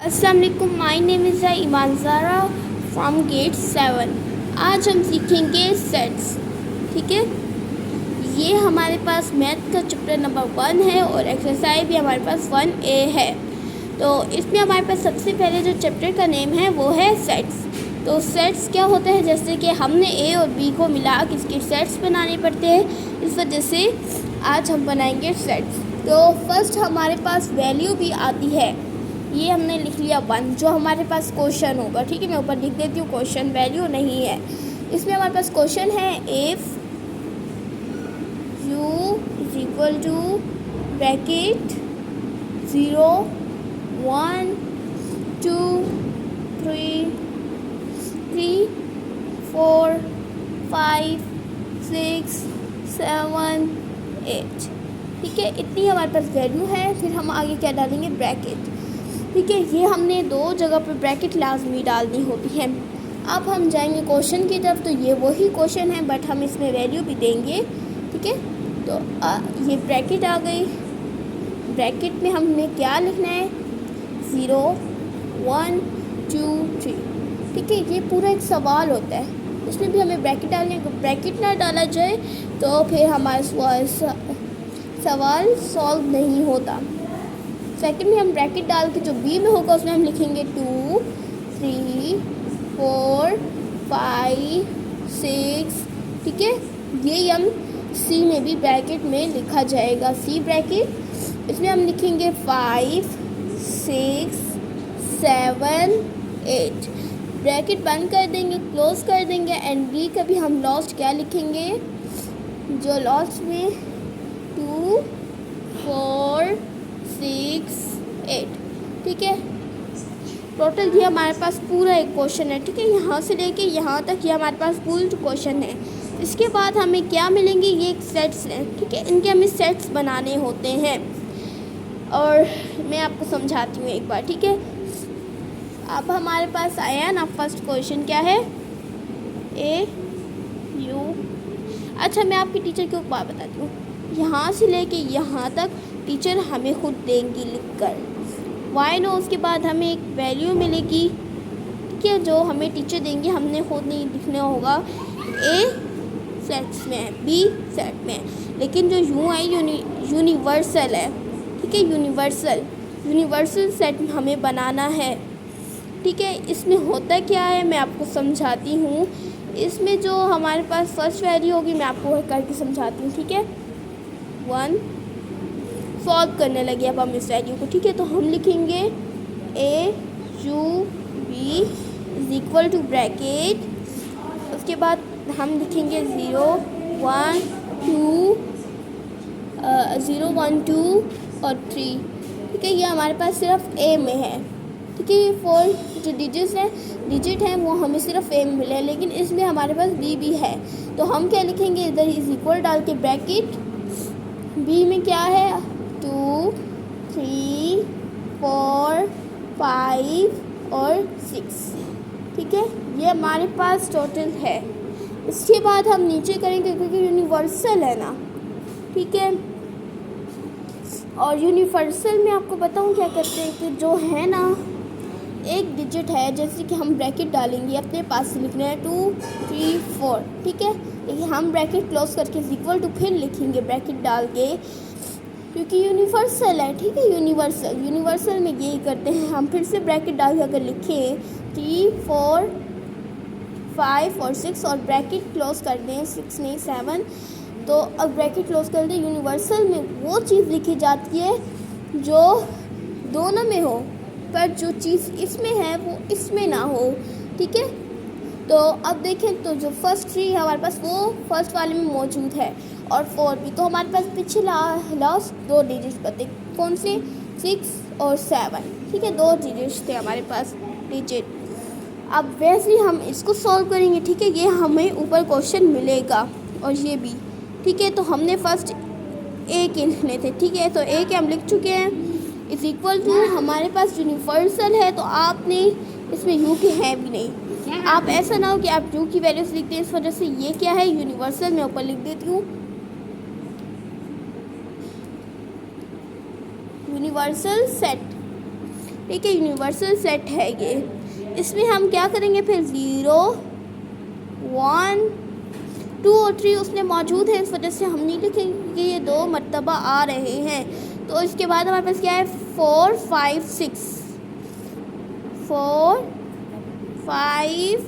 अस्सलाम वालेकुम, my name is Iman Zara from grade 7। आज हम सीखेंगे सेट्स। ठीक है, ये हमारे पास मैथ का चैप्टर नंबर 1 है और एक्सरसाइज भी हमारे पास 1A है। तो इसमें हमारे पास सबसे पहले जो चैप्टर का नेम है वो है सेट्स। तो सेट्स क्या होता है, जैसे कि हमने ए और बी को मिला के इसके सेट्स बनाने पड़ते हैं, इस वजह से आज हम बनाएंगे सेट्स। तो फर्स्ट हमारे पास वैल्यू भी आती है, ये हमने लिख लिया 1, जो हमारे पास क्वेश्चन होगा। ठीक है, मैं ऊपर लिख देती हूँ, क्वेश्चन वैल्यू नहीं है। इसमें हमारे पास क्वेश्चन है if u is equal to bracket 0 1 2 3 4 5 6 7 8। ठीक है, इतनी हमारे पास वैल्यू है। फिर हम आगे क्या डालेंगे, ब्रैकेट। ठीक है, ये हमने दो जगह पर ब्रैकेट लाजमी डालनी होती है। अब हम जाएंगे क्वेश्चन की तरफ। तो ये वही क्वेश्चन है बट हम इसमें वैल्यू भी देंगे। ठीक है, तो ये ब्रैकेट आ गई। ब्रैकेट में हमने क्या लिखना है, 0 1 2 3। ठीक है, ये पूरा एक सवाल होता है, इसमें भी हमें ब्रैकेट डालने। अगर ब्रैकेट ना डाला जाए तो फिर हमारा सवाल सॉल्व नहीं होता। सेकंड में हम ब्रैकेट डाल के जो बी में होगा उसमें हम लिखेंगे 2 3 4 5 6। ठीक है, यही हम सी में भी ब्रैकेट में लिखा जाएगा, सी ब्रैकेट। इसमें हम लिखेंगे 5 6 7 8। ब्रैकेट बंद कर देंगे, क्लोज कर देंगे। एंड बी का भी हम लास्ट क्या लिखेंगे, जो लास्ट में 2 4 6 8। ठीक है, टोटल ये हमारे पास पूरा एक क्वेश्चन है। ठीक है, यहाँ से लेके यहाँ तक ये हमारे पास फुल क्वेश्चन है। इसके बाद हमें क्या मिलेंगे, ये एक सेट्स हैं। ठीक है, इनके हमें सेट्स बनाने होते हैं और मैं आपको समझाती हूँ एक बार। ठीक है, अब हमारे पास आया ना फर्स्ट क्वेश्चन, क्या है, ए यू। अच्छा, मैं आपकी टीचर की एक बात बताती हूँ, यहाँ से लेके यहाँ तक टीचर हमें खुद देंगी लिखकर। वाई नो, उसके बाद हमें एक वैल्यू मिलेगी। ठीक है, जो हमें टीचर देंगे, हमने खुद नहीं लिखना होगा। ए सेट्स में है, बी सेट में है, लेकिन जो यू है यूनिवर्सल है। ठीक है, यूनिवर्सल सेट हमें बनाना है। ठीक है, इसमें होता क्या है मैं आपको समझाती हूँ। इसमें जो हमारे पास फर्स्ट वैल्यू होगी मैं आपको करके समझाती हूँ। ठीक है, 1 सॉल्व करने लगे अब हम इस वैल्यू को। ठीक है, तो हम लिखेंगे A U B is equal to bracket, उसके बाद हम लिखेंगे 0 1 2 और 3। ठीक है, ये हमारे पास सिर्फ ए में है। ठीक है, ये 4 जो डिजिट हैं वो हमें सिर्फ ए में मिले हैं, लेकिन इसमें हमारे पास बी भी है। तो हम क्या लिखेंगे, इधर इज इक्वल डाल के ब्रैकेट, बी में क्या है 2 3 4 5 और 6। ठीक है, ये हमारे पास टोटल है। इसके बाद हम नीचे करेंगे क्योंकि यूनिवर्सल है ना। ठीक है, और यूनिवर्सल में आपको बताऊं क्या करते हैं कि जो है ना एक डिजिट है, जैसे कि हम ब्रैकेट डालेंगे, अपने पास से लिखना है 2 3 4। ठीक है, लेकिन हम ब्रैकेट क्लोज करके इक्वल टू फिर लिखेंगे ब्रैकेट डाल के, क्योंकि यूनिवर्सल है। ठीक है, यूनिवर्सल में यही करते हैं हम। फिर से ब्रैकेट डाल के अगर लिखें 3 4 5 और 6 और ब्रैकेट क्लोज कर दें, 6 नहीं 7, तो अब ब्रैकेट क्लोज कर दें। यूनिवर्सल में वो चीज़ लिखी जाती है जो दोनों में हो, पर जो चीज़ इसमें है वो इसमें ना हो। ठीक है, तो अब देखें तो जो फर्स्ट 3 है हमारे पास वो फर्स्ट वाले में मौजूद है, और 4 भी। तो हमारे पास पीछे लास्ट 2 डिजिट बचे, कौन से, 6 और 7। ठीक है, 2 डिजिट थे हमारे पास डिजिट। अब वैसे ही हम इसको सॉल्व करेंगे। ठीक है, ये हमें ऊपर क्वेश्चन मिलेगा और ये भी। ठीक है, तो हमने फर्स्ट ए के लिखने थे। ठीक है, तो ए के हम लिख चुके हैं, इज इक्वल टू हमारे पास यूनिवर्सल है, तो आपने इसमें यू के हैं भी नहीं। आप ऐसा ना हो कि आप यू की वैल्यूज लिख दें, इस वजह से ये क्या है, यूनिवर्सल। मैं ऊपर लिख देती हूँ यूनिवर्सल सेट। ठीक है, यूनिवर्सल सेट है ये। इसमें हम क्या करेंगे फिर 0, 1, 2 और 3 उसमें मौजूद है, इस वजह से हम नहीं लिखेंगे कि ये 2 मरतबा आ रहे हैं। तो इसके बाद हमारे पास क्या है 4, 5, 6, 4, 5,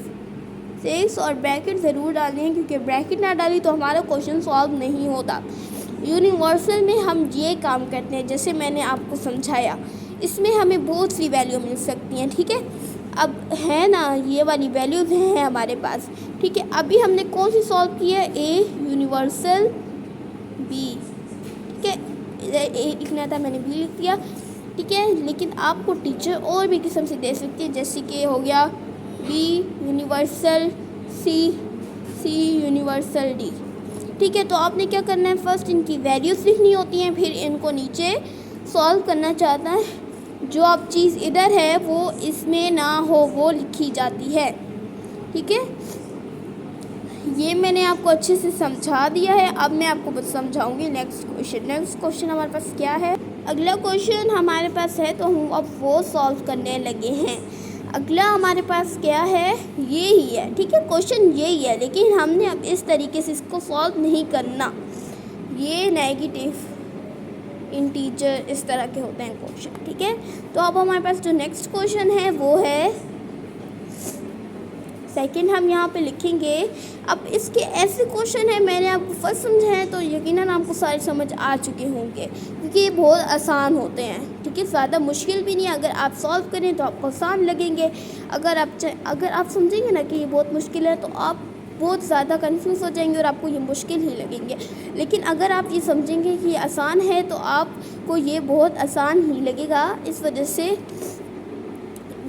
6 और ब्रैकेट ज़रूर डालनी है, क्योंकि ब्रैकेट ना डाली तो हमारा क्वेश्चन सॉल्व नहीं होता। यूनिवर्सल में हम ये काम करते हैं जैसे मैंने आपको समझाया, इसमें हमें बहुत सी वैल्यू मिल सकती हैं। ठीक है, अब है ना ये वाली वैल्यूज़ हैं हमारे पास। ठीक है, अभी हमने कौन सी सॉल्व की है, ए यूनिवर्सल, बी। ठीक है, ए लिखना था मैंने बी लिख दिया। ठीक है, लेकिन आपको टीचर और भी किस्म से दे सकती है, जैसे कि हो गया बी यूनिवर्सल, सी यूनिवर्सल, डी। ठीक है, तो आपने क्या करना है, फर्स्ट इनकी वैल्यूज़ लिखनी होती हैं, फिर इनको नीचे सॉल्व करना चाहता है। जो अब चीज़ इधर है वो इसमें ना हो वो लिखी जाती है। ठीक है, ये मैंने आपको अच्छे से समझा दिया है। अब मैं आपको बस समझाऊंगी नेक्स्ट क्वेश्चन हमारे पास क्या है। अगला क्वेश्चन हमारे पास है तो हम अब वो सॉल्व करने लगे हैं। अगला हमारे पास क्या है, ये ही है। ठीक है, क्वेश्चन यही है, लेकिन हमने अब इस तरीके से इसको सॉल्व नहीं करना। ये नेगेटिव इंटीजर इस तरह के होते हैं क्वेश्चन। ठीक है, तो अब हमारे पास जो नेक्स्ट क्वेश्चन है वो है सेकंड, हम यहाँ पे लिखेंगे। अब इसके ऐसे क्वेश्चन है, मैंने आपको फर्स्ट समझाया तो यकीनन आपको सारे समझ आ चुके होंगे, क्योंकि ये बहुत आसान होते हैं। ठीक है, ज़्यादा मुश्किल भी नहीं है, अगर आप सॉल्व करें तो आपको आसान लगेंगे। अगर आप समझेंगे ना कि ये बहुत मुश्किल है तो आप बहुत ज़्यादा कंफ्यूज हो जाएंगे और आपको ये मुश्किल ही लगेंगे। लेकिन अगर आप ये समझेंगे कि ये आसान है तो आपको ये बहुत आसान ही लगेगा। इस वजह से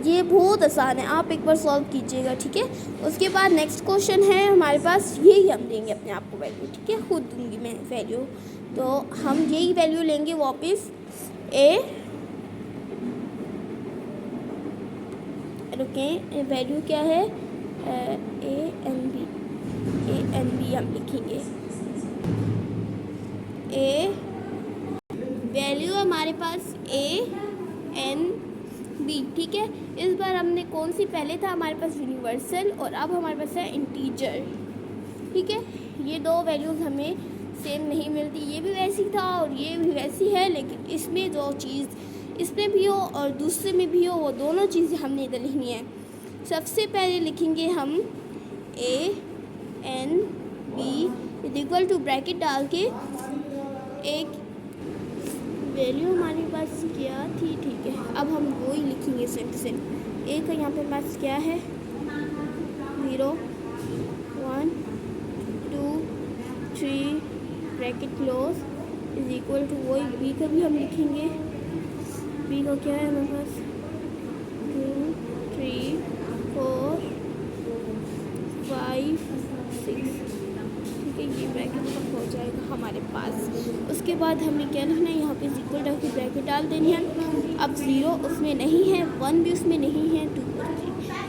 ये बहुत आसान है, आप एक बार सॉल्व कीजिएगा। ठीक है, उसके बाद नेक्स्ट क्वेश्चन है हमारे पास, यही हम देंगे अपने आप को वैल्यू। ठीक है, खुद दूंगी मैं वैल्यू, तो हम यही वैल्यू लेंगे वापस। रुकें, वैल्यू क्या है, ए एन बी हम लिखेंगे। ए वैल्यू हमारे पास A-N-B। ठीक है, इस बार हमने कौन सी, पहले था हमारे पास यूनिवर्सल और अब हमारे पास है इंटीजर। ठीक है, ये दो वैल्यूज़ हमें सेम नहीं मिलती, ये भी वैसी था और ये भी वैसी है, लेकिन इसमें जो चीज़ इसमें भी हो और दूसरे में भी हो वो दोनों चीज़ें हमने इधर लिखनी है। सबसे पहले लिखेंगे हम A-N-B इक्वल टू ब्रैकेट डाल के एक वैल्यू हमारे पास क्या थी। ठीक है, अब हम वो ही लिखेंगे सेम। ए का यहाँ पे पास क्या है 0, 1, 2, 3 bracket close is equal to वही बी का भी हम लिखेंगे। बी का क्या है हमारे पास 2, 3, 4, 5, 6। ठीक है, ये ब्रैकेट तक हो जाएगा हमारे पास। उसके बाद हमें क्या लिखना है, यहाँ पे इक्वल टू की ब्रैकेट डाल देनी है। अब 0 उसमें नहीं है, 1 भी उसमें नहीं है,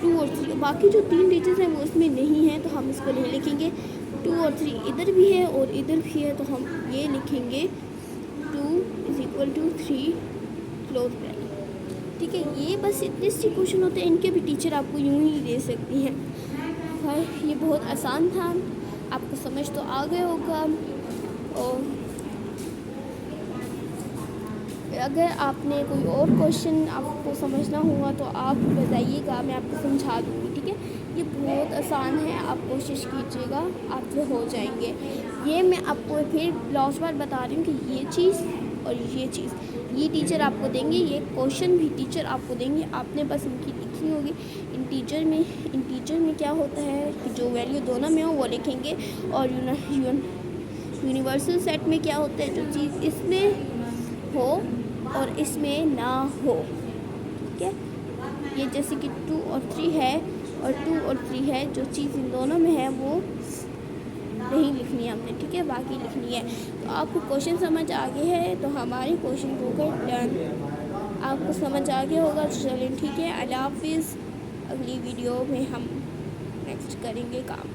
2 और 3 बाकी जो 3 डिजिट्स हैं वो उसमें नहीं है, तो हम इसको नहीं लिखेंगे। 2 और 3 इधर भी है और इधर भी है, तो हम ये लिखेंगे 2 is equal to 3 close bracket. ठीक है, ये बस इतने से क्वेश्चन होते हैं, इनके भी टीचर आपको यूँ ही दे सकती हैं। भाई ये बहुत आसान था, आपको समझ तो आ गया होगा। और अगर आपने कोई और क्वेश्चन आपको समझना हुआ तो आप बताइएगा, मैं आपको समझा दूँगी। ठीक है, ये बहुत आसान है, आप कोशिश कीजिएगा, आपसे हो जाएंगे। ये मैं आपको फिर लास्ट बार बता रही हूँ कि ये चीज़ और ये चीज़ ये टीचर आपको देंगे, ये क्वेश्चन भी टीचर आपको देंगे, आपने बस इनकी लिखनी होगी। इंटीजर में क्या होता है कि जो वैल्यू दोनों में हो वो लिखेंगे, और यूनिवर्सल सेट में क्या होता है जो चीज़ इसमें हो और इसमें ना हो। ठीक है, ये जैसे कि 2 और 3 है और 2 और 3 है, जो चीज़ इन दोनों में है वो नहीं लिखनी है हमने। ठीक है, बाकी लिखनी है। तो आपको क्वेश्चन समझ आ गया है तो हमारे क्वेश्चन हो गए डन। आपको समझ आ गया होगा तो चलिए ठीक है, अल्लाह हाफिज़। अगली वीडियो में हम नेक्स्ट करेंगे काम।